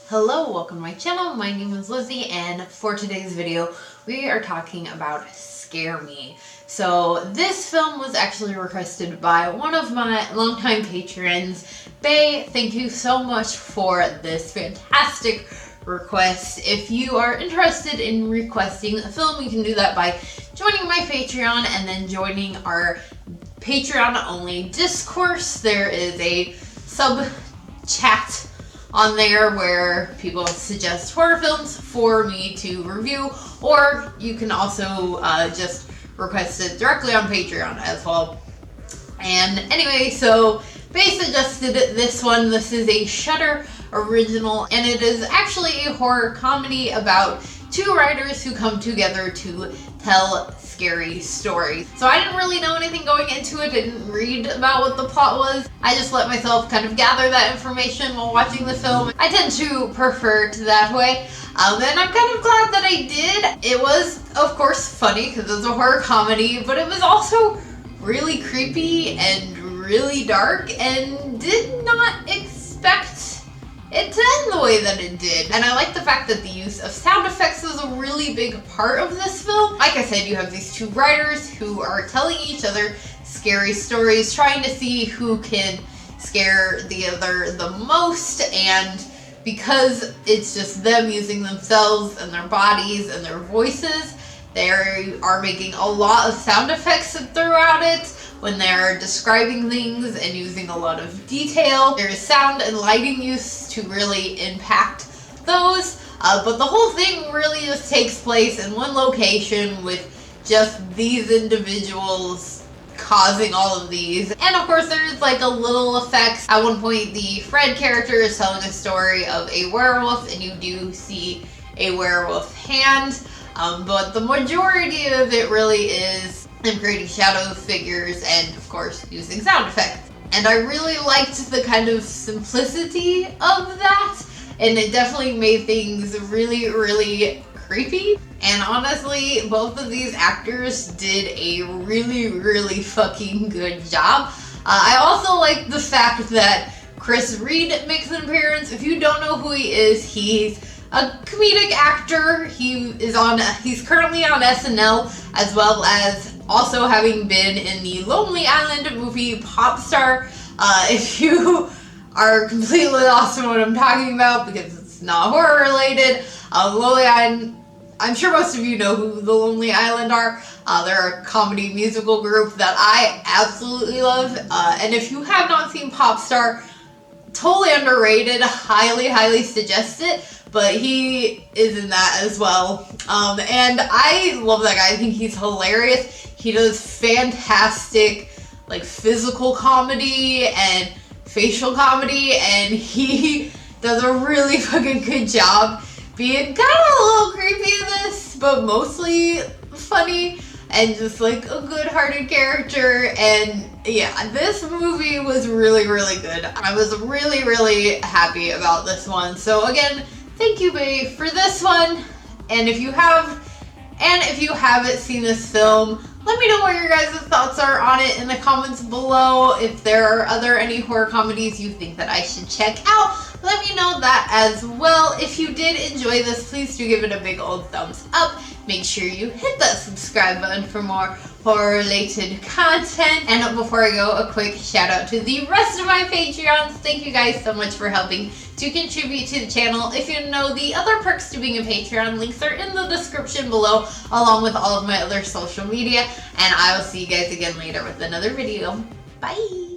Hello, welcome to my channel. My name is Lizzie, and for today's video, we are talking about Scare Me. So this film was actually requested by one of my longtime patrons, Bay. Thank you so much for this fantastic request. If you are interested in requesting a film, you can do that by joining my Patreon and then joining our Patreon-only discourse. There is a sub-chat on there where people suggest horror films for me to review, or you can also just request it directly on Patreon as well. And anyway, so Bay suggested this one. This is a Shudder original, and it is actually a horror comedy about two writers who come together to tell scary stories. So I didn't really know anything going into it, didn't read about what the plot was. I just let myself kind of gather that information while watching the film. I tend to prefer it that way. And I'm kind of glad that I did. It was, of course, funny because it's a horror comedy, but it was also really creepy and really dark, and did not expect it to end the way that it did. And I like the fact that the use of sound effects is a really big part of this film. Like I said, you have these two writers who are telling each other scary stories, trying to see who can scare the other the most, and because it's just them using themselves and their bodies and their voices, they are making a lot of sound effects throughout it when they're describing things and using a lot of detail. There's sound and lighting use to really impact those, but the whole thing really just takes place in one location with just these individuals causing all of these. And of course there's like a little effects. At one point the Fred character is telling a story of a werewolf, and you do see a werewolf hand, but the majority of it really is them creating shadow figures and, of course, using sound effects. And I really liked the kind of simplicity of that, and it definitely made things really, really creepy. And honestly, both of these actors did a really, really fucking good job. I also like the fact that Chris Reed makes an appearance. If you don't know who he is, he's a comedic actor. He's currently on SNL, as well as also having been in the Lonely Island movie Popstar. If you are completely lost in what I'm talking about because it's not horror related, Lonely Island, I'm sure most of you know who the Lonely Island are. They're a comedy musical group that I absolutely love. And if you have not seen Popstar, totally underrated, highly, highly suggest it. But he is in that as well. And I love that guy. I think he's hilarious. He does fantastic, like, physical comedy and facial comedy, and he does a really fucking good job being kind of a little creepy in this, but mostly funny and just like a good-hearted character. And yeah, this movie was really, really good. I was really, really happy about this one. So again, thank you, Bay, for this one. And if you haven't seen this film, let me know what your guys' thoughts are on it in the comments below. If there are any horror comedies you think that I should check out, let me know that as well. If you did enjoy this, please do give it a big old thumbs up. Make sure you hit that subscribe button for more horror-related content. And before I go, a quick shout out to the rest of my Patreons. Thank you guys so much for helping to contribute to the channel. If you know the other perks to being a Patreon, links are in the description below, along with all of my other social media. And I will see you guys again later with another video. Bye!